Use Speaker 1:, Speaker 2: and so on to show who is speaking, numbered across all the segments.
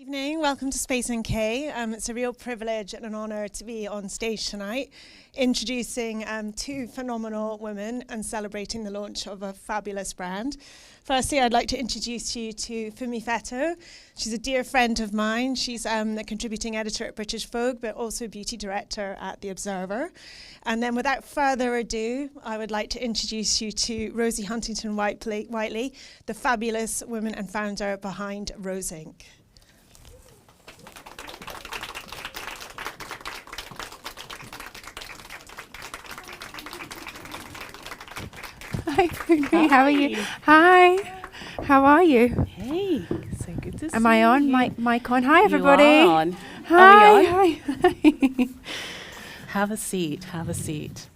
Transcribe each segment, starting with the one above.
Speaker 1: Evening, welcome to Space NK. It's a real privilege and an honour to be on stage tonight, introducing two phenomenal women and celebrating the launch of a fabulous brand. Firstly, I'd like to introduce you to Fumi Feto. She's a dear friend of mine. She's a contributing editor at British Vogue, but also a beauty director at The Observer. And then without further ado, I would like to introduce you to Rosie Huntington-Whiteley, the fabulous woman and founder behind Rose Inc.
Speaker 2: Hi, Fumi. How are you? Hi. How are you?
Speaker 3: Hey, so good to see you.
Speaker 2: Am I on? Mic on. Hi, everybody.
Speaker 3: You are on.
Speaker 2: Hi.
Speaker 3: Hi. Have a seat. Have a seat.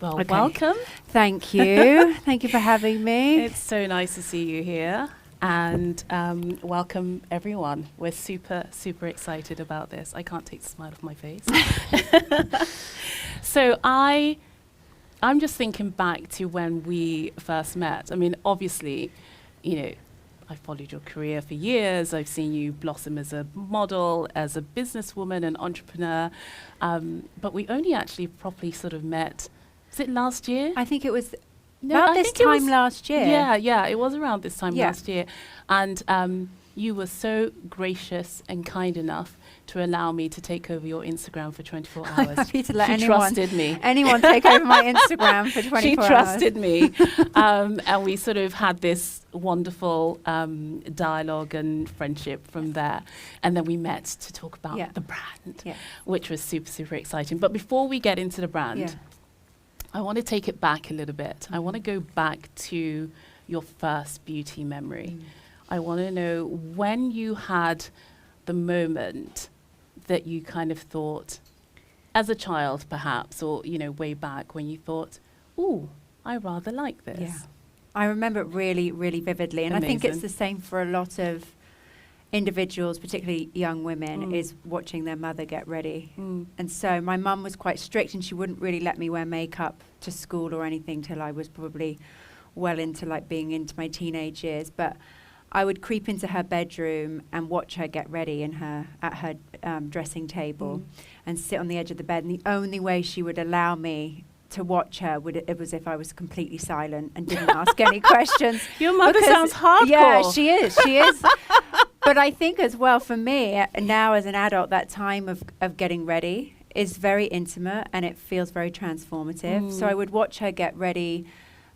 Speaker 3: Well,
Speaker 2: Okay.
Speaker 3: welcome.
Speaker 2: Thank you. Thank you for having me.
Speaker 3: It's so nice to see you here. And welcome, everyone. We're super, super excited about this. I can't take the smile off my face. So I'm just thinking back to when we first met. I mean, obviously, I followed your career for years. I've seen you blossom as a model, as a businesswoman, an entrepreneur. But we only actually properly sort of met, was it last year?
Speaker 2: I think it was
Speaker 3: No,
Speaker 2: about
Speaker 3: I
Speaker 2: this
Speaker 3: think it was-
Speaker 2: time last year.
Speaker 3: Yeah, it was around this time
Speaker 2: Yeah.
Speaker 3: last year. And you were so gracious and kind enough to allow me to take over your Instagram for 24
Speaker 2: I'm
Speaker 3: hours.
Speaker 2: happy to let
Speaker 3: She
Speaker 2: anyone
Speaker 3: trusted me.
Speaker 2: take over my Instagram for 24
Speaker 3: She
Speaker 2: hours.
Speaker 3: trusted me. And we sort of had this wonderful dialogue and friendship from there. And then we met to talk about
Speaker 2: Yeah.
Speaker 3: the brand,
Speaker 2: Yeah.
Speaker 3: which was super, super exciting. But before we get into the brand,
Speaker 2: Yeah.
Speaker 3: I want to take it back a little bit. I want to
Speaker 2: Mm-hmm.
Speaker 3: go back to your first beauty memory. I want to know when you had the moment that you kind of thought, as a child perhaps, or, way back when you thought, ooh, I rather like this.
Speaker 2: Yeah. I remember it really, really vividly. And I think it's
Speaker 3: Amazing.
Speaker 2: the same for a lot of individuals, particularly young women,
Speaker 3: Mm.
Speaker 2: is watching their mother get ready.
Speaker 3: Mm.
Speaker 2: And so my mum was quite strict and she wouldn't really let me wear makeup to school or anything till I was probably well into being into my teenage years. But I would creep into her bedroom and watch her get ready at her dressing table and sit on the edge of the bed. And the only way she would allow me to watch her it was if I was completely silent and didn't ask any questions.
Speaker 3: Your mother
Speaker 2: Because-
Speaker 3: sounds hardcore.
Speaker 2: Yeah, she is. But I think as well for me, now as an adult, that time of getting ready is very intimate and it feels very transformative. So I would watch her get ready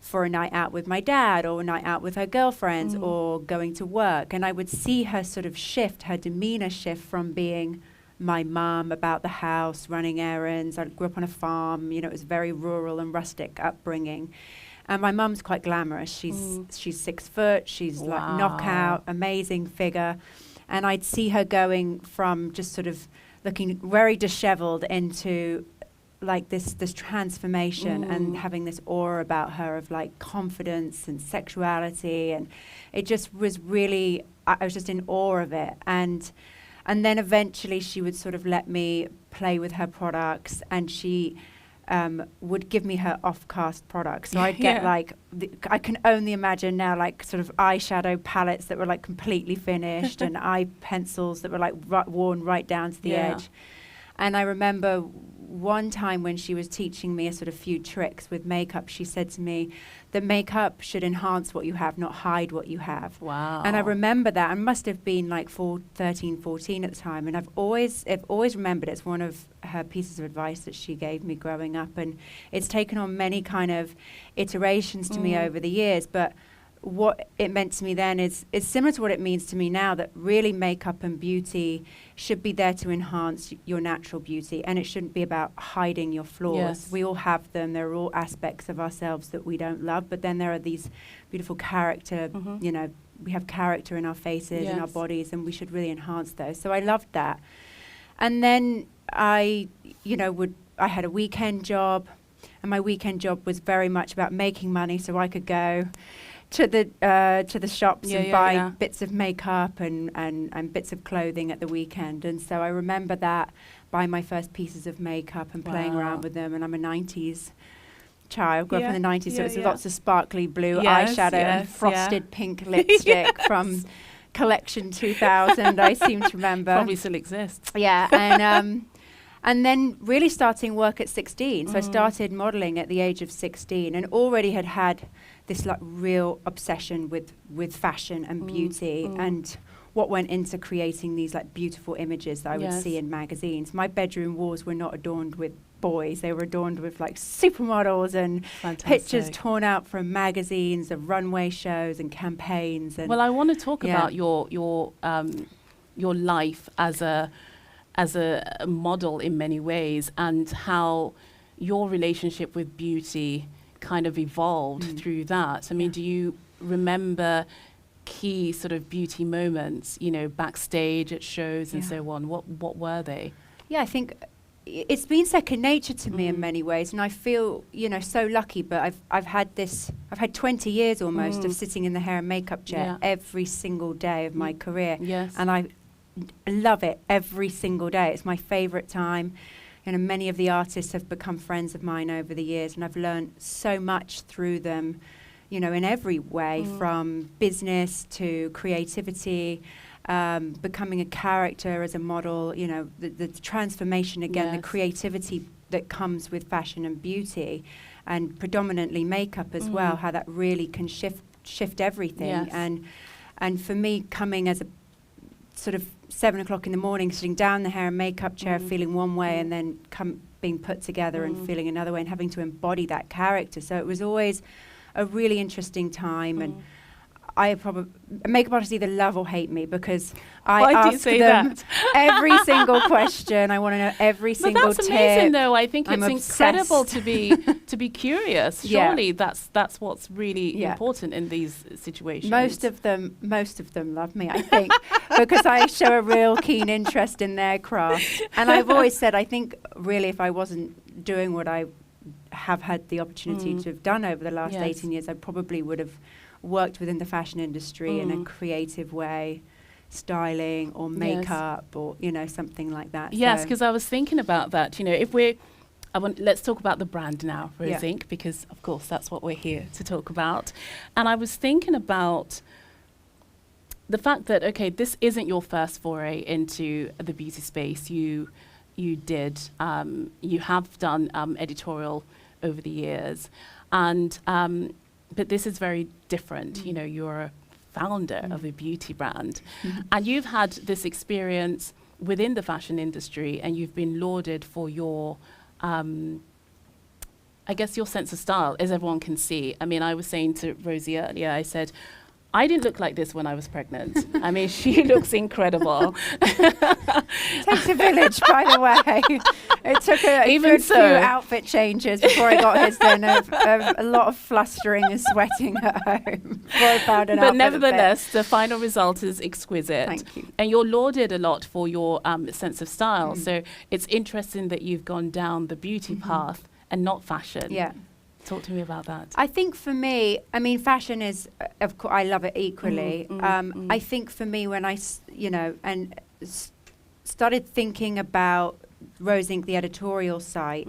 Speaker 2: for a night out with my dad or a night out with her girlfriends or going to work. And I would see her sort of shift, her demeanor shift from being my mum about the house, running errands. I grew up on a farm, it was very rural and rustic upbringing. And my mum's quite glamorous. She's 6 foot. She's like knockout, amazing figure. And I'd see her going from just sort of looking very disheveled into this transformation and having this aura about her of confidence and sexuality. And it just was really, I was just in awe of it. And then eventually she would sort of let me play with her products and she would give me her off-cast products. So I'd get I can only imagine now sort of eyeshadow palettes that were completely finished and eye pencils that were worn right down to the edge. And I remember one time when she was teaching me a sort of few tricks with makeup, she said to me that makeup should enhance what you have, not hide what you have.
Speaker 3: Wow.
Speaker 2: And I remember that. I must have been 13, 14 at the time. And I've always remembered it. It's one of her pieces of advice that she gave me growing up. And it's taken on many kind of iterations to me over the years. But what it meant to me then is similar to what it means to me now, that really makeup and beauty should be there to enhance your natural beauty, and it shouldn't be about hiding your flaws.
Speaker 3: Yes.
Speaker 2: We all have them. There are all aspects of ourselves that we don't love, but then there are these beautiful character, we have character in our faces and our
Speaker 3: Yes.
Speaker 2: bodies, and we should really enhance those. So I loved that. And then I had a weekend job, and my weekend job was very much about making money so I could go to the shops and buy bits of makeup and bits of clothing at the weekend. And so I remember that, buying my first pieces of makeup and playing around with them. And I'm a 90s child, grew up in the 90s, so it's lots of sparkly blue eyeshadow and frosted pink lipstick from Collection 2000, I seem to remember.
Speaker 3: Probably still exists.
Speaker 2: Yeah, and then really starting work at 16. So I started modeling at the age of 16 and already had this like real obsession with fashion and beauty and what went into creating these like beautiful images that I would see in magazines. My bedroom walls were not adorned with boys. They were adorned with like supermodels and pictures torn out from magazines of runway shows and campaigns. And
Speaker 3: well, I want to talk about your life as a model in many ways, and how your relationship with beauty kind of evolved through that. I mean, do you remember key sort of beauty moments, you know, backstage at shows and so on? What were they?
Speaker 2: Yeah, I think it's been second nature to me in many ways, and I feel, you know, so lucky. But I've had 20 years almost of sitting in the hair and makeup chair every single day of my career, and I love it every single day. It's my favorite time. You know, many of the artists have become friends of mine over the years, and I've learned so much through them, you know, in every way, from business to creativity, becoming a character as a model, you know, the transformation again, the creativity that comes with fashion and beauty, and predominantly makeup as well, how that really can shift everything. And for me, coming as a sort of 7 o'clock in the morning, sitting down the hair and makeup chair, feeling one way, and then being put together and feeling another way, and having to embody that character. So it was always a really interesting time, and makeup artists either love or hate me, because I ask them every single question. I want to know every single tip.
Speaker 3: But that's amazing, though. I think
Speaker 2: I'm
Speaker 3: it's incredible to be curious. Surely that's what's really important in these situations.
Speaker 2: Most of them love me, I think, because I show a real keen interest in their craft. And I've always said, I think really if I wasn't doing what I have had the opportunity to have done over the last 18 years, I probably would have worked within the fashion industry in a creative way, styling or makeup or, you know, something like that.
Speaker 3: Yes, because I was thinking about that. You know, let's talk about the brand now, Rose Inc., because of course that's what we're here to talk about. And I was thinking about the fact that, okay, this isn't your first foray into the beauty space. You have done editorial over the years, and but this is very different. You know, you're a founder of a beauty brand, and you've had this experience within the fashion industry, and you've been lauded for your, I guess, your sense of style, as everyone can see. I mean, I was saying to Rosie earlier, I said, I didn't look like this when I was pregnant. I mean, she looks incredible.
Speaker 2: Takes a village, by the way. It took a good few outfit changes before I got his then, a lot of flustering and sweating at home before I found an outfit.
Speaker 3: But nevertheless, the final result is exquisite.
Speaker 2: Thank you.
Speaker 3: And you're lauded a lot for your sense of style. So it's interesting that you've gone down the beauty path and not fashion.
Speaker 2: Yeah.
Speaker 3: Talk to me about that.
Speaker 2: I think for me, I mean, fashion is, of course, I love it equally. I think for me, when I, started thinking about Rose Inc., the editorial site,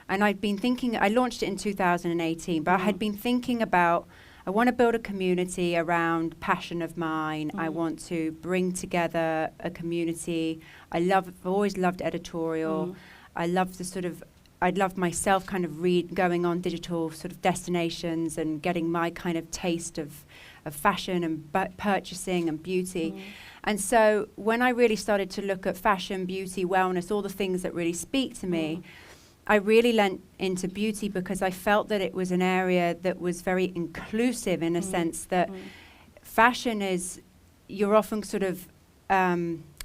Speaker 2: and I'd been thinking, I launched it in 2018, but I had been thinking about, I want to build a community around passion of mine. I want to bring together a community. I've always loved editorial. I love I'd love myself kind of going on digital sort of destinations and getting my kind of taste of fashion and purchasing and beauty. And so when I really started to look at fashion, beauty, wellness, all the things that really speak to me, I really lent into beauty because I felt that it was an area that was very inclusive in a sense that fashion is, you're often sort of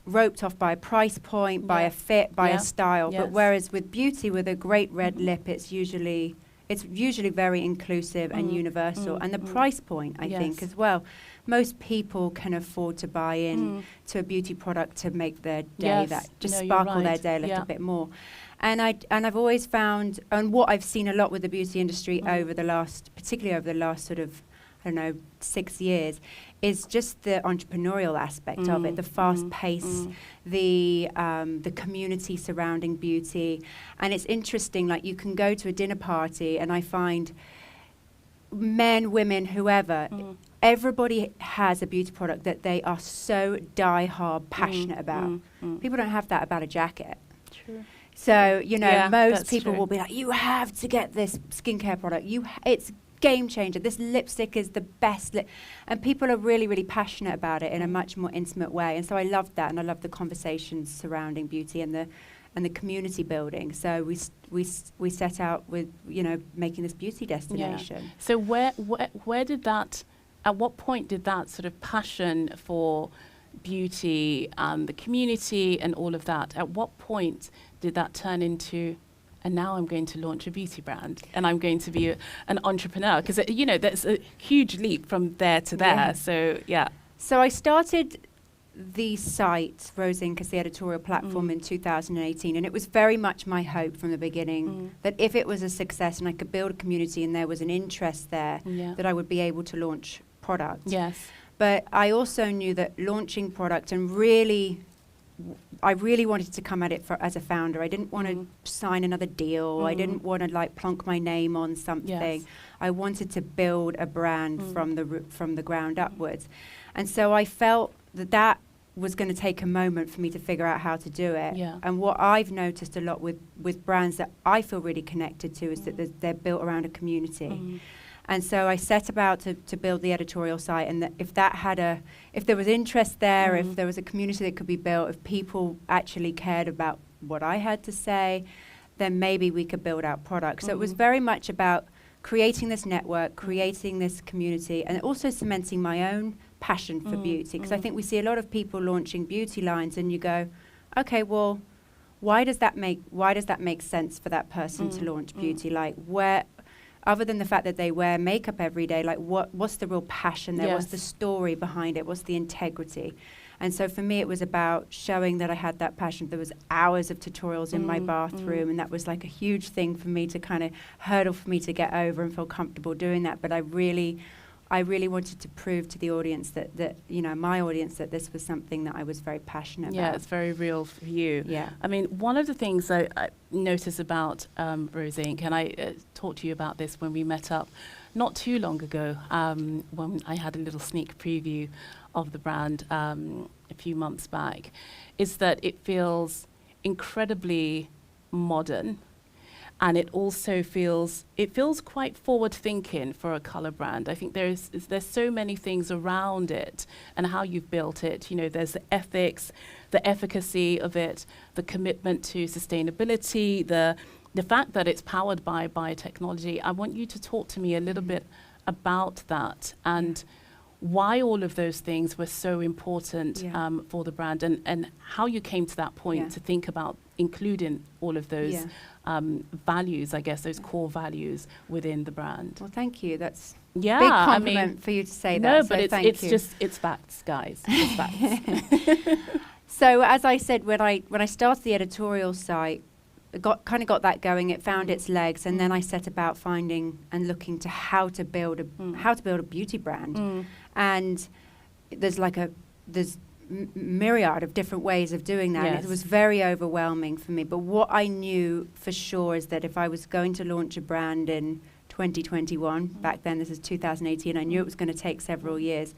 Speaker 2: roped off by a price point, by a fit, by a style. But whereas with beauty, with a great red lip, it's usually very inclusive and universal. And the price point, I think, as well. Most people can afford to buy in to a beauty product to make their day sparkle their day a little bit more. And I've always found, and what I've seen a lot with the beauty industry particularly over the last sort of, 6 years, is just the entrepreneurial aspect of it, the fast pace, the community surrounding beauty. And it's interesting, like you can go to a dinner party and I find men, women, whoever, everybody has a beauty product that they are so die-hard passionate about. People don't have that about a jacket.
Speaker 3: True.
Speaker 2: So, you know,
Speaker 3: Yeah,
Speaker 2: most
Speaker 3: that's
Speaker 2: people
Speaker 3: true.
Speaker 2: will be like, you have to get this skincare product. It's game changer. This lipstick is the best. And people are really, really passionate about it in a much more intimate way. And so I loved that. And I love the conversations surrounding beauty and the community building. So we set out with, you know, making this beauty destination.
Speaker 3: Yeah. So where did that, at what point did that sort of passion for beauty and the community and all of that, at what point did that turn into, and now I'm going to launch a beauty brand and I'm going to be an entrepreneur? Because, you know, there's a huge leap from there to there.
Speaker 2: Yeah.
Speaker 3: So, yeah.
Speaker 2: So I started the site, Rose Inc., as the editorial platform in 2018. And it was very much my hope from the beginning that if it was a success and I could build a community and there was an interest there, that I would be able to launch product.
Speaker 3: Yes.
Speaker 2: But I also knew that launching product and I really wanted to come at it as a founder. I didn't want to sign another deal. I didn't want to like plonk my name on something.
Speaker 3: Yes.
Speaker 2: I wanted to build a brand from the ground upwards. And so I felt that was going to take a moment for me to figure out how to do it.
Speaker 3: Yeah.
Speaker 2: And what I've noticed a lot with brands that I feel really connected to is that they're built around a community. And so I set about to build the editorial site, and that if there was interest there, if there was a community that could be built, if people actually cared about what I had to say, then maybe we could build out products. So it was very much about creating this network, creating this community, and also cementing my own passion for beauty. Because I think we see a lot of people launching beauty lines, and you go, okay, well, why does that make sense for that person to launch beauty? Like, where, other than the fact that they wear makeup every day, like what's the real passion there?
Speaker 3: Yes.
Speaker 2: What's the story behind it? What's the integrity? And so for me, it was about showing that I had that passion. There was hours of tutorials in my bathroom, and that was like a huge thing for me to kind of hurdle for me to get over and feel comfortable doing that. But I really wanted to prove to the audience that you know, my audience, that this was something that I was very passionate about.
Speaker 3: Yeah, it's very real for you.
Speaker 2: Yeah.
Speaker 3: I mean, one of the things I notice about Rose Inc., and I talked to you about this when we met up not too long ago, when I had a little sneak preview of the brand a few months back, is that it feels incredibly modern. And it also feels quite forward-thinking for a color brand. I think there's so many things around it and how you've built it. You know, there's the ethics, the efficacy of it, the commitment to sustainability, the fact that it's powered by biotechnology. I want you to talk to me a little bit about that and why all of those things were so important for the brand, and how you came to that point to think about including all of those values, I guess, those core values within the brand.
Speaker 2: Well, thank you. That's
Speaker 3: a
Speaker 2: big compliment for you to say that.
Speaker 3: No,
Speaker 2: so
Speaker 3: but it's facts, guys. It's facts.
Speaker 2: So as I said, when I started the editorial site, it got that going. It found its legs, and then I set about finding and looking to how to build a beauty brand. And there's myriad of different ways of doing that.
Speaker 3: Yes.
Speaker 2: And it was very overwhelming for me. But what I knew for sure is that if I was going to launch a brand in 2021, back then this is 2018, I knew it was going to take several years,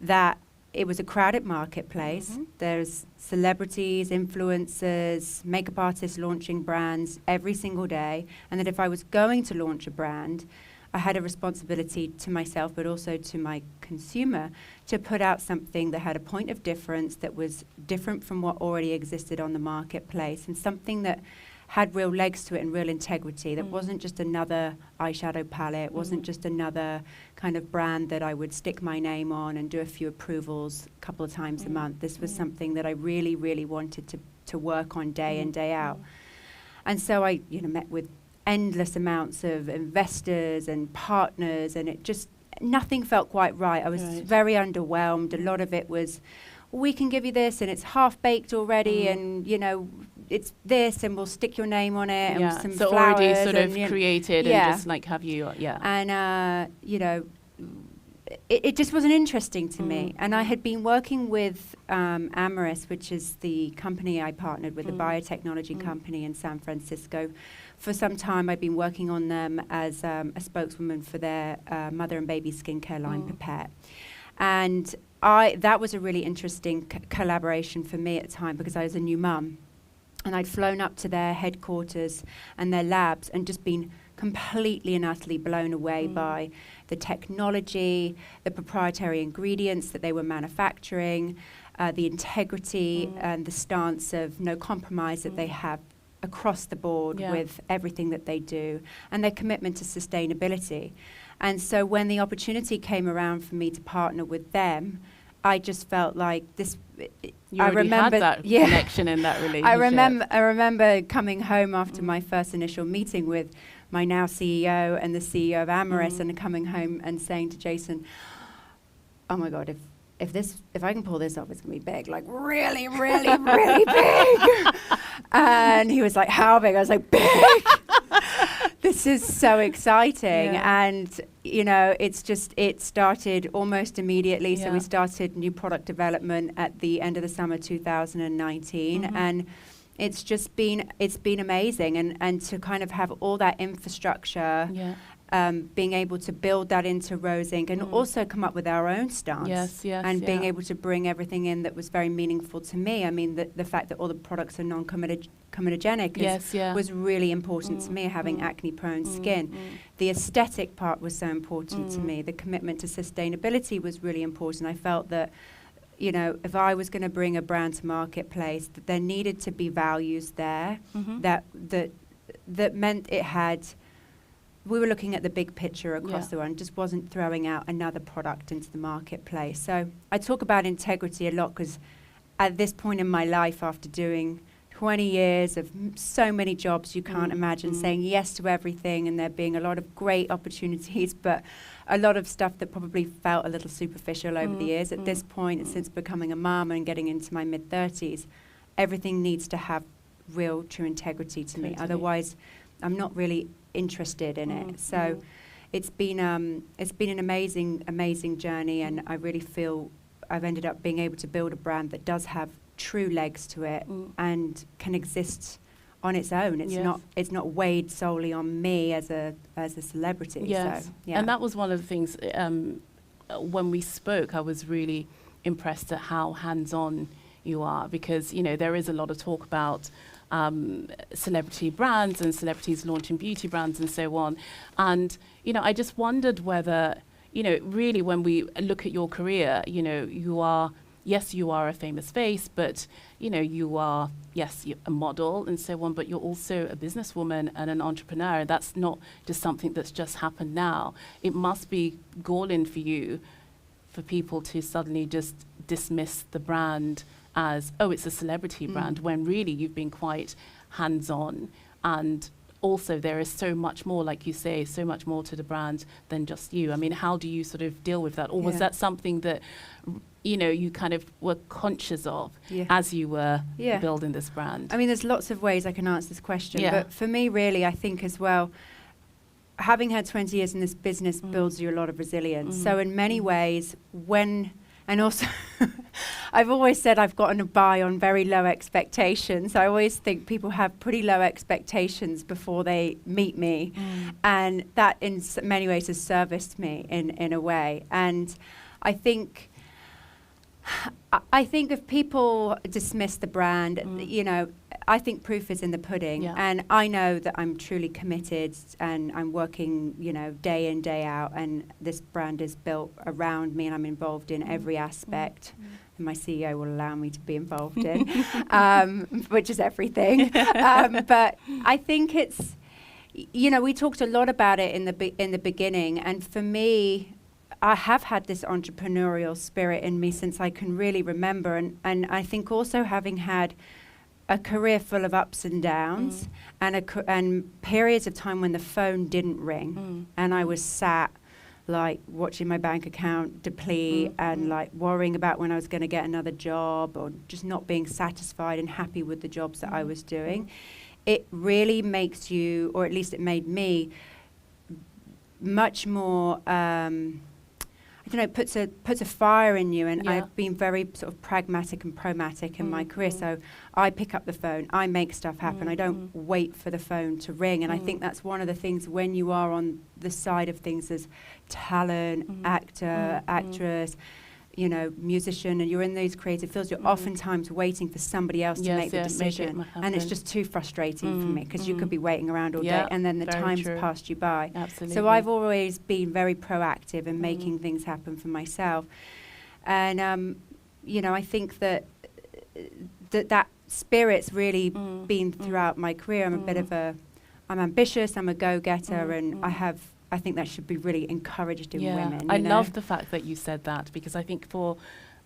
Speaker 2: that it was a crowded marketplace. There's celebrities, influencers, makeup artists launching brands every single day. And that if I was going to launch a brand, I had a responsibility to myself, but also to my consumer, to put out something that had a point of difference, that was different from what already existed on the marketplace, and something that had real legs to it and real integrity, that wasn't just another eyeshadow palette, wasn't just another kind of brand that I would stick my name on and do a few approvals a couple of times a month. This was something that I really, really wanted to work on day in, day out. And so I met with endless amounts of investors and partners, and it just, nothing felt quite right. I was very underwhelmed. A lot of it was, we can give you this and it's half baked already, and it's this, and we'll stick your name on it, and some
Speaker 3: so
Speaker 2: flowers
Speaker 3: already sort of created and just like have you,
Speaker 2: And it just wasn't interesting to me. And I had been working with Amyris, which is the company I partnered with, a biotechnology company in San Francisco. For some time, I'd been working on them as a spokeswoman for their mother and baby skincare line, Pipette. And that was a really interesting collaboration for me at the time, because I was a new mum. And I'd flown up to their headquarters and their labs and just been completely and utterly blown away by the technology, the proprietary ingredients that they were manufacturing, the integrity and the stance of no compromise that they have across the board with everything that they do, and their commitment to sustainability. And so when the opportunity came around for me to partner with them, I just felt like this.
Speaker 3: You already had that connection in that relationship.
Speaker 2: I remember coming home after my first initial meeting with my now CEO and the CEO of Amyris, and coming home and saying to Jason, "Oh my God, if I can pull this off, it's gonna be big, like really, really, really big." And he was like, "How big?" I was like, "Big." This is so exciting. And it started almost immediately. So we started new product development at the end of the summer 2019, and it's been amazing. And to kind of have all that infrastructure, being able to build that into Rose Inc. and also come up with our own stance, and being able to bring everything in that was very meaningful to me. I mean, the fact that all the products are non-comedogenic was really important to me, having acne-prone skin. The aesthetic part was so important to me. The commitment to sustainability was really important. I felt that, if I was going to bring a brand to marketplace, that there needed to be values there that meant it had. We were looking at the big picture across the world, just wasn't throwing out another product into the marketplace. So I talk about integrity a lot, because at this point in my life, after doing 20 years of so many jobs, you can't imagine saying yes to everything, and there being a lot of great opportunities, but a lot of stuff that probably felt a little superficial over the years. At this point, since becoming a mum and getting into my mid-30s, everything needs to have real, true integrity to me. Otherwise, I'm not really interested in it. So it's been an amazing journey, and I really feel I've ended up being able to build a brand that does have true legs to it and can exist on its own. It's not weighed solely on me as a celebrity.
Speaker 3: Yes.
Speaker 2: So,
Speaker 3: And that was one of the things when we spoke, I was really impressed at how hands-on you are, because there is a lot of talk about celebrity brands and celebrities launching beauty brands and so on. And, I just wondered whether, really when we look at your career, you are a famous face, but, you are, you're a model and so on, but you're also a businesswoman and an entrepreneur. That's not just something that's just happened now. It must be galling for you, for people to suddenly just dismiss the brand as, oh, it's a celebrity brand, when really you've been quite hands-on. And also there is so much more, like you say, so much more to the brand than just you. I mean, how do you sort of deal with that? Or was that something that, you kind of were conscious of as you were building this brand?
Speaker 2: I mean, there's lots of ways I can answer this question. But for me, really, I think as well, having had 20 years in this business builds you a lot of resilience. So in many ways, and also, I've always said I've gotten a buy on very low expectations. I always think people have pretty low expectations before they meet me. And that in many ways has serviced me in a way. And I think if people dismiss the brand, I think proof is in the pudding. And I know that I'm truly committed, and I'm working, day in, day out, and this brand is built around me, and I'm involved in every aspect. And my CEO will allow me to be involved in, which is everything. But I think it's, we talked a lot about it in the beginning, and for me, I have had this entrepreneurial spirit in me since I can really remember, and I think also having had a career full of ups and downs, and periods of time when the phone didn't ring, and I was sat like watching my bank account deplete and like worrying about when I was going to get another job, or just not being satisfied and happy with the jobs that I was doing. It really makes you, or at least it made me, much more I don't know, puts a fire in you. And
Speaker 3: Yeah.
Speaker 2: I've been very sort of pragmatic and pragmatic in my career. So I pick up the phone, I make stuff happen. I don't wait for the phone to ring. And I think that's one of the things when you are on the side of things as talent, actor, actress, you know, musician, and you're in those creative fields, you're oftentimes waiting for somebody else to make the decision. And it's just too frustrating for me, because you could be waiting around all day and then the time's passed you by.
Speaker 3: Absolutely.
Speaker 2: So I've always been very proactive in making things happen for myself. And, you know, I think that spirit's really been throughout my career. I'm ambitious, I'm a go-getter, and I think that should be really encouraged in women.
Speaker 3: I love the fact that you said that, because I think for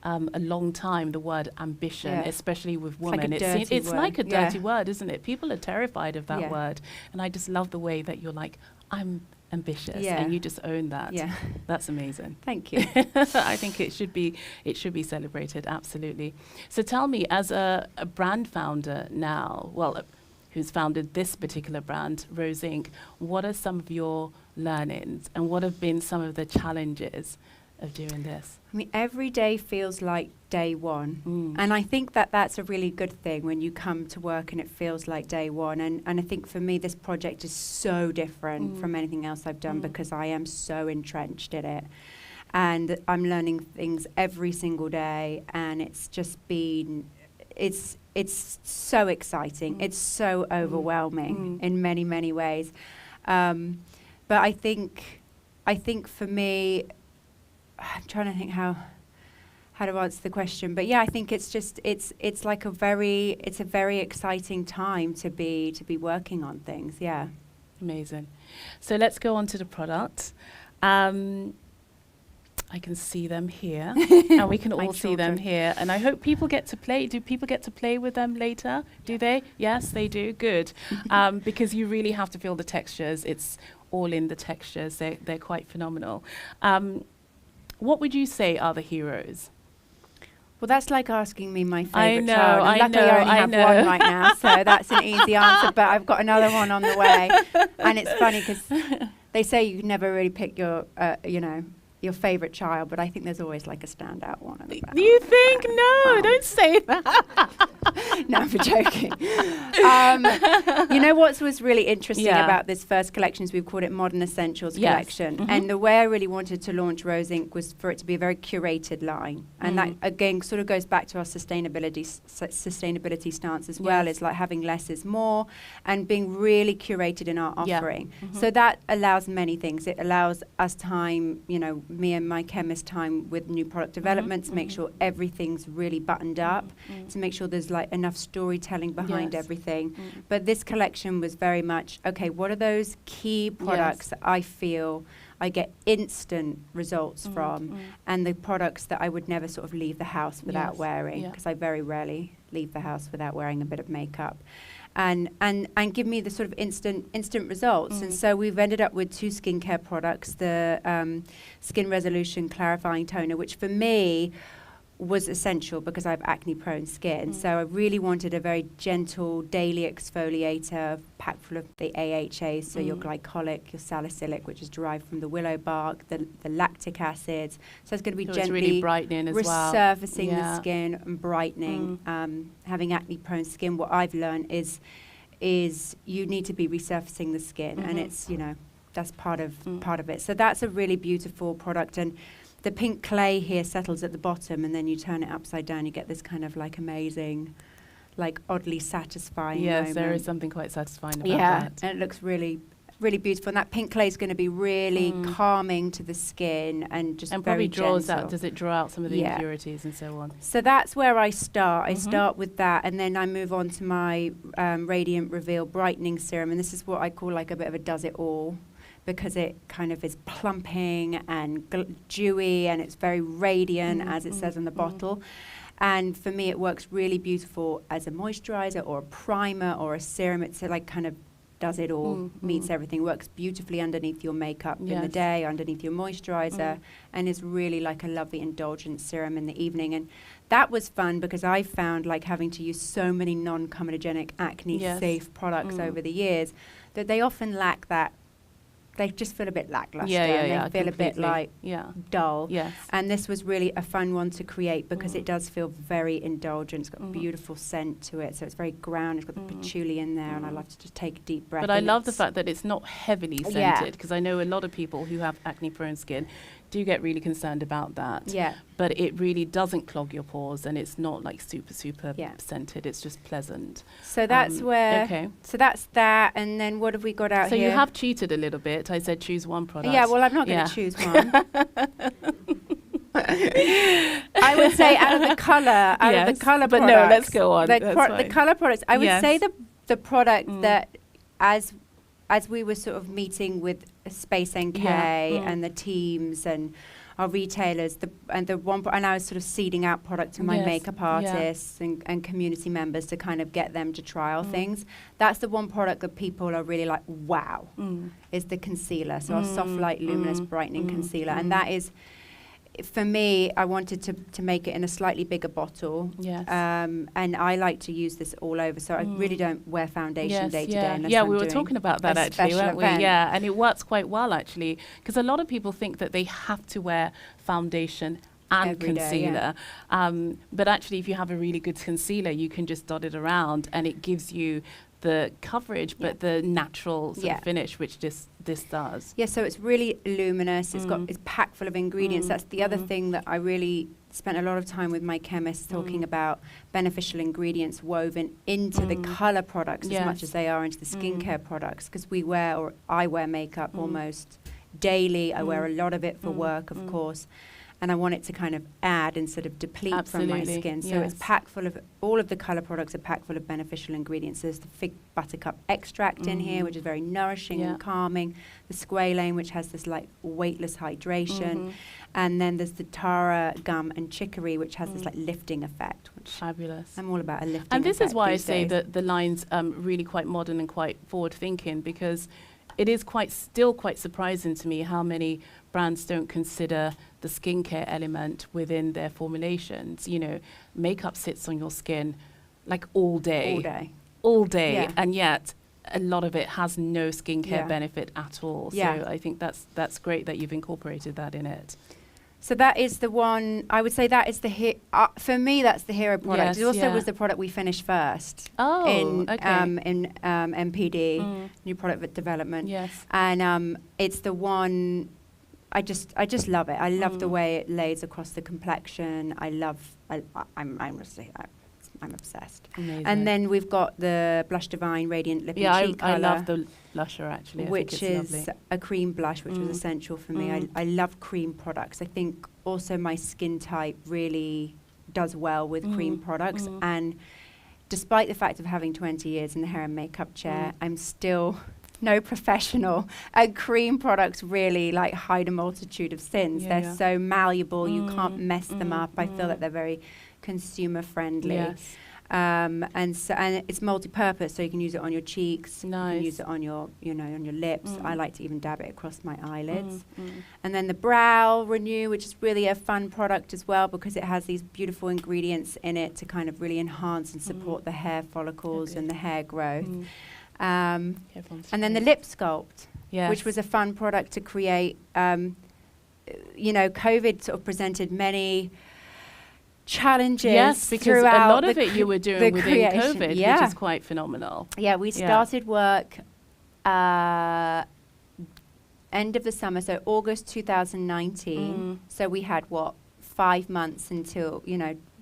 Speaker 3: a long time the word ambition, especially with women, it's like a dirty word, isn't it? People are terrified of that word, and I just love the way that you're like, I'm ambitious, and you just own that. That's amazing.
Speaker 2: Thank you.
Speaker 3: I think it should be celebrated, absolutely. So tell me, as a brand founder now, who's founded this particular brand, Rose Inc., what are some of your learnings, and what have been some of the challenges of doing this?
Speaker 2: I mean, every day feels like day one. And I think that that's a really good thing when you come to work and it feels like day one. And I think for me, this project is so different from anything else I've done, because I am so entrenched in it. And I'm learning things every single day. And it's just been, it's so exciting. It's so overwhelming in many, many ways. But I think for me, I'm trying to think how to answer the question. But yeah, I think it's just it's a very exciting time to be working on things. Yeah.
Speaker 3: Amazing. So let's go on to the product. I can see them here, and we can all see them here. And I hope people get to play. Do people get to play with them later? Do they? Yes, they do. Good. Because you really have to feel the textures. It's all in the textures. They're quite phenomenal. What would you say are the heroes?
Speaker 2: Well, that's like asking me my favourite
Speaker 3: know,
Speaker 2: child.
Speaker 3: I
Speaker 2: Luckily, I only have one right now, so that's an easy answer. But I've got another one on the way. And it's funny because they say you can never really pick your, your favourite child, but I think there's always like a standout one.
Speaker 3: Do you think? No, don't say that.
Speaker 2: No, I'm joking. You know what was really interesting about this first collection is we've called it Modern Essentials Collection. And the way I really wanted to launch Rose Inc. was for it to be a very curated line. And that, again, sort of goes back to our sustainability stance as well. It's like having less is more and being really curated in our offering. So that allows many things. It allows us time, you know, me and my chemist time with new product development to make sure everything's really buttoned up, to make sure there's like enough storytelling behind everything. But this collection was very much, okay, what are those key products that I feel I get instant results from, and the products that I would never sort of leave the house without wearing, because I very rarely leave the house without wearing a bit of makeup. And give me the sort of instant results. And so we've ended up with 2 skincare products, the Skin Resolution Clarifying Toner, which for me was essential because I have acne-prone skin. So I really wanted a very gentle daily exfoliator packed full of the AHAs, so your glycolic, your salicylic, which is derived from the willow bark, the lactic acids. So it's going to be gently
Speaker 3: really brightening as
Speaker 2: resurfacing the skin and brightening. Having acne-prone skin, what I've learned is you need to be resurfacing the skin, and it's, you know, that's part of it. So that's a really beautiful product. And the pink clay here settles at the bottom, and then you turn it upside down, you get this kind of like amazing, like oddly satisfying moment.
Speaker 3: There is something quite satisfying about that.
Speaker 2: And it looks really, really beautiful. And that pink clay is going to be really calming to the skin and just
Speaker 3: and
Speaker 2: very
Speaker 3: probably draws
Speaker 2: gentle.
Speaker 3: out. Does it draw out some of the impurities and so on?
Speaker 2: So that's where I start. I start with that, and then I move on to my Radiant Reveal Brightening Serum, and this is what I call like a bit of a does it all, because it kind of is plumping and dewy, and it's very radiant, as it says on the bottle. And for me, it works really beautiful as a moisturizer or a primer or a serum. It's like kind of does it all, meets everything, works beautifully underneath your makeup in the day, underneath your moisturizer, and is really like a lovely indulgent serum in the evening. And that was fun because I found, like, having to use so many non-comedogenic acne-safe products over the years, that they often lack that they just feel a bit lackluster.
Speaker 3: Yeah,
Speaker 2: and they feel a bit like dull.
Speaker 3: Yes.
Speaker 2: And this was really a fun one to create because it does feel very indulgent. It's got a beautiful scent to it, so it's very ground. It's got the patchouli in there, and I love to just take a deep breath.
Speaker 3: But I love the fact that it's not heavily scented, because I know a lot of people who have acne-prone skin do get really concerned about that.
Speaker 2: Yeah.
Speaker 3: But it really doesn't clog your pores, and it's not like super scented. It's just pleasant.
Speaker 2: So that's So that's that, and then what have we got out
Speaker 3: so
Speaker 2: here?
Speaker 3: You have cheated a little bit. I said choose one product.
Speaker 2: Yeah, well, I'm not going to choose one. I would say out of the colour
Speaker 3: but
Speaker 2: products.
Speaker 3: No, let's go on.
Speaker 2: The colour products. I would say the product that as we were sort of meeting with Space NK and the teams and our retailers, and I was sort of seeding out product to my makeup artists and community members to kind of get them to trial things. That's the one product that people are really like, wow, is the concealer. So our Soft Light Luminous Brightening Concealer. And that is, for me, I wanted to make it in a slightly bigger bottle. Yes. And I like to use this all over, so I really don't wear foundation day to day.
Speaker 3: Yeah, we were talking about that actually, weren't we? Yeah, and it works quite well actually, because a lot of people think that they have to wear foundation and
Speaker 2: every
Speaker 3: concealer.
Speaker 2: Day,
Speaker 3: but actually, if you have a really good concealer, you can just dot it around, and it gives you the coverage, but the natural sort of finish, which this does.
Speaker 2: Yeah, so it's really luminous. It's packed full of ingredients. That's the other thing that I really spent a lot of time with my chemists talking about, beneficial ingredients woven into the colour products as much as they are into the skincare products, because I wear makeup almost daily. I wear a lot of it for work, of course. And I want it to kind of add instead of deplete from my skin. So it's packed full of, all of the colour products are packed full of beneficial ingredients. There's the fig buttercup extract in here, which is very nourishing and calming. The squalane, which has this like weightless hydration. And then there's the tara gum and chicory, which has this like lifting effect. Which
Speaker 3: fabulous.
Speaker 2: I'm all about a lifting effect.
Speaker 3: And this is why I say
Speaker 2: days.
Speaker 3: that the line's really quite modern and quite forward thinking, because it is still quite surprising to me how many brands don't consider the skincare element within their formulations. You know, makeup sits on your skin like all day. Yeah. And yet a lot of it has no skincare benefit at all. So I think that's great that you've incorporated that in it.
Speaker 2: So that is the one, I would say that is for me, that's the hero product. It also was the product we finished first in MPD, New Product Development. Yes. And it's the one, I just love it. I love the way it lays across the complexion. I'm obsessed.
Speaker 3: Amazing.
Speaker 2: And then we've got the Blush Divine Radiant Lip and Cheek
Speaker 3: I
Speaker 2: colour,
Speaker 3: love the blusher actually.
Speaker 2: which is
Speaker 3: lovely.
Speaker 2: a cream blush, which was essential for me. I love cream products. I think also my skin type really does well with cream products. And despite the fact of having 20 years in the hair and makeup chair, I'm still no professional. And cream products really like hide a multitude of sins. They're so malleable, you can't mess them up. I feel that they're very consumer friendly.
Speaker 3: Yes.
Speaker 2: And it's multi-purpose, so you can use it on your cheeks, you can use it on your, on your lips. I like to even dab it across my eyelids. And then the Brow Renew, which is really a fun product as well, because it has these beautiful ingredients in it to kind of really enhance and support the hair follicles and the hair growth. And then the Lip Sculpt, which was a fun product to create. COVID sort of presented many challenges
Speaker 3: because a lot of it you were doing within COVID, which is quite phenomenal.
Speaker 2: Yeah, we started work end of the summer, so August 2019. So we had 5 months until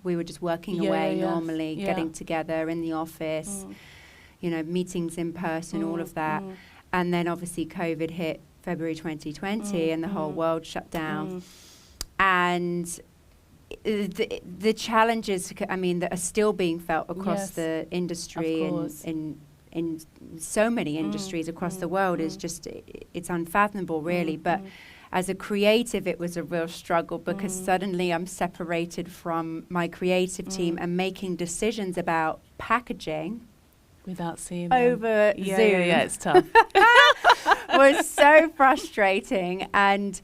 Speaker 2: we were just working away normally, getting together in the office, meetings in person, all of that. And then obviously COVID hit February 2020 and the whole world shut down. And the challenges, that are still being felt across the industry in so many industries across the world is just, it's unfathomable really. But as a creative, it was a real struggle because suddenly I'm separated from my creative team and making decisions about packaging
Speaker 3: without seeing
Speaker 2: over
Speaker 3: them.
Speaker 2: Zoom.
Speaker 3: Yeah, it's tough.
Speaker 2: Was so frustrating, and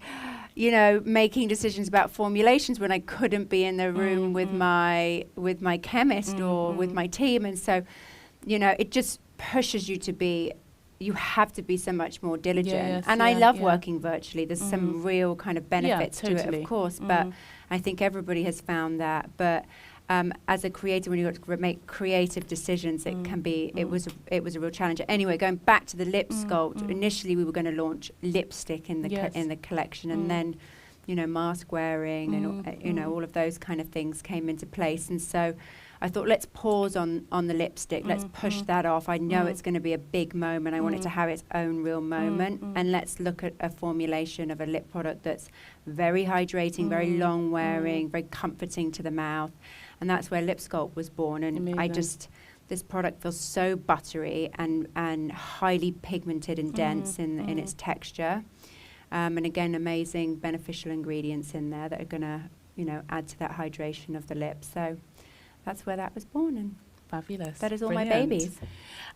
Speaker 2: making decisions about formulations when I couldn't be in the room with my chemist or with my team. And so, it just pushes you to be you have to be so much more diligent.
Speaker 3: Yes,
Speaker 2: and I
Speaker 3: yeah,
Speaker 2: love
Speaker 3: yeah.
Speaker 2: working virtually. There's some real kind of benefits to it,
Speaker 3: totally.
Speaker 2: of course, but I think everybody has found that. But as a creator, when you got to make creative decisions, it can be, it was a real challenge. Anyway, going back to the lip sculpt, initially we were going to launch lipstick in the in the collection, and then, you know, mask wearing and you know, all of those kind of things came into place. And so I thought, let's pause on the lipstick. Let's push that off. I know it's going to be a big moment. I want it to have its own real moment. And let's look at a formulation of a lip product that's very hydrating, very long wearing, very comforting to the mouth. And that's where Lip Sculpt was born. And
Speaker 3: Amazing.
Speaker 2: This product feels so buttery and highly pigmented and dense in its texture. And again, amazing beneficial ingredients in there that are going to, you know, add to that hydration of the lips. So that's where that was born. And
Speaker 3: Fabulous.
Speaker 2: that is all
Speaker 3: Brilliant.
Speaker 2: my babies.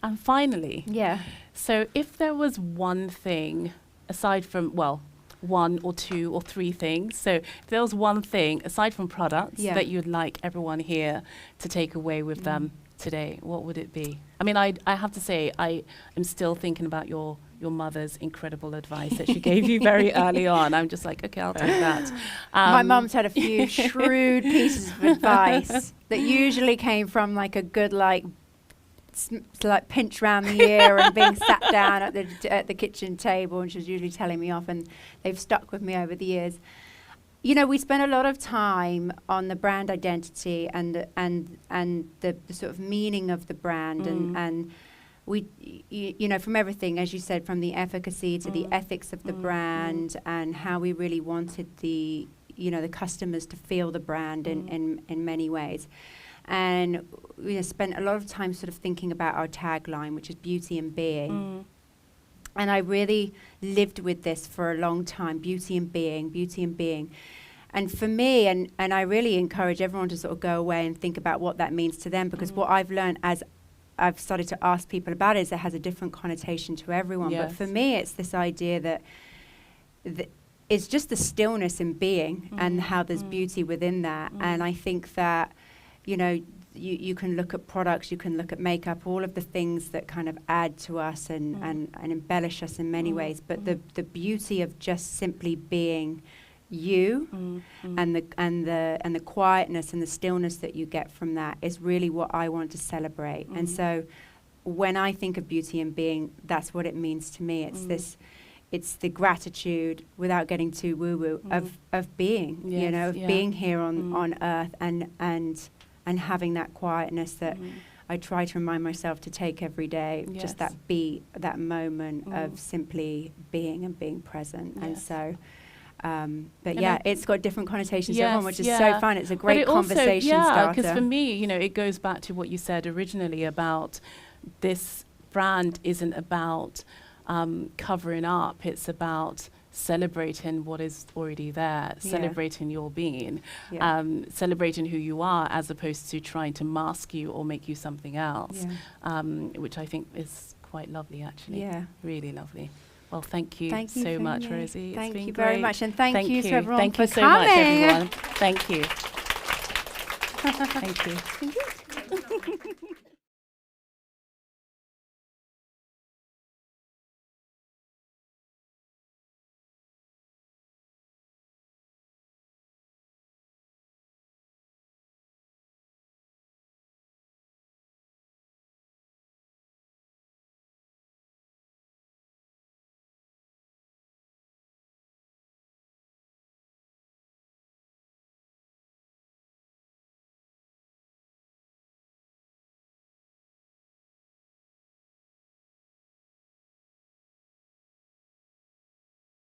Speaker 3: And finally,
Speaker 2: Yeah.
Speaker 3: so if there was one thing, aside from, well, one or two or three things, so if there was one thing, aside from products, that you'd like everyone here to take away with them today, what would it be? I mean, I have to say, I am still thinking about your mother's incredible advice that she gave you very early on. I'm just like, okay, I'll take that.
Speaker 2: My mum's had a few shrewd pieces of advice that usually came from like a good like pinch round the ear and being sat down at the kitchen table, and she was usually telling me off, and they've stuck with me over the years. You know, we spend a lot of time on the brand identity and the sort of meaning of the brand, and we, you know, from everything, as you said, from the efficacy to the ethics of the brand, and how we really wanted the, you know, the customers to feel the brand in many ways. And we spent a lot of time sort of thinking about our tagline, which is beauty and being. And I really lived with this for a long time, beauty and being, beauty and being. And for me, and I really encourage everyone to sort of go away and think about what that means to them, because what I've learned as I've started to ask people about it is it has a different connotation to everyone.
Speaker 3: Yes.
Speaker 2: But for me, it's this idea that it's just the stillness in being and how there's beauty within that. And I think that, you know, you can look at products, you can look at makeup, all of the things that kind of add to us and embellish us in many ways. But the beauty of just simply being you and the quietness and the stillness that you get from that is really what I want to celebrate. And so when I think of beauty and being, that's what it means to me. It's it's the gratitude, without getting too woo-woo, of being,
Speaker 3: Yes,
Speaker 2: you know, of being here on earth and having that quietness that I try to remind myself to take every day.
Speaker 3: Yes.
Speaker 2: Just that moment of simply being and being present.
Speaker 3: Yes.
Speaker 2: And so, but
Speaker 3: And
Speaker 2: yeah, it's got different connotations to everyone, which is so
Speaker 3: yeah.
Speaker 2: fun. It's a
Speaker 3: But
Speaker 2: great
Speaker 3: it also,
Speaker 2: conversation
Speaker 3: yeah,
Speaker 2: starter.
Speaker 3: because for me, you know, it goes back to what you said originally about this brand isn't about covering up. It's about celebrating what is already there, celebrating your being, celebrating who you are, as opposed to trying to mask you or make you something else, which I think is quite lovely, actually.
Speaker 2: Yeah.
Speaker 3: Really lovely. Well, thank you
Speaker 2: Thank you
Speaker 3: so
Speaker 2: for
Speaker 3: much,
Speaker 2: me.
Speaker 3: Rosie.
Speaker 2: Thank
Speaker 3: it's been
Speaker 2: you
Speaker 3: great.
Speaker 2: very much, and thank you to everyone
Speaker 3: Thank
Speaker 2: for
Speaker 3: you so
Speaker 2: coming.
Speaker 3: much, everyone. Thank you. Thank you.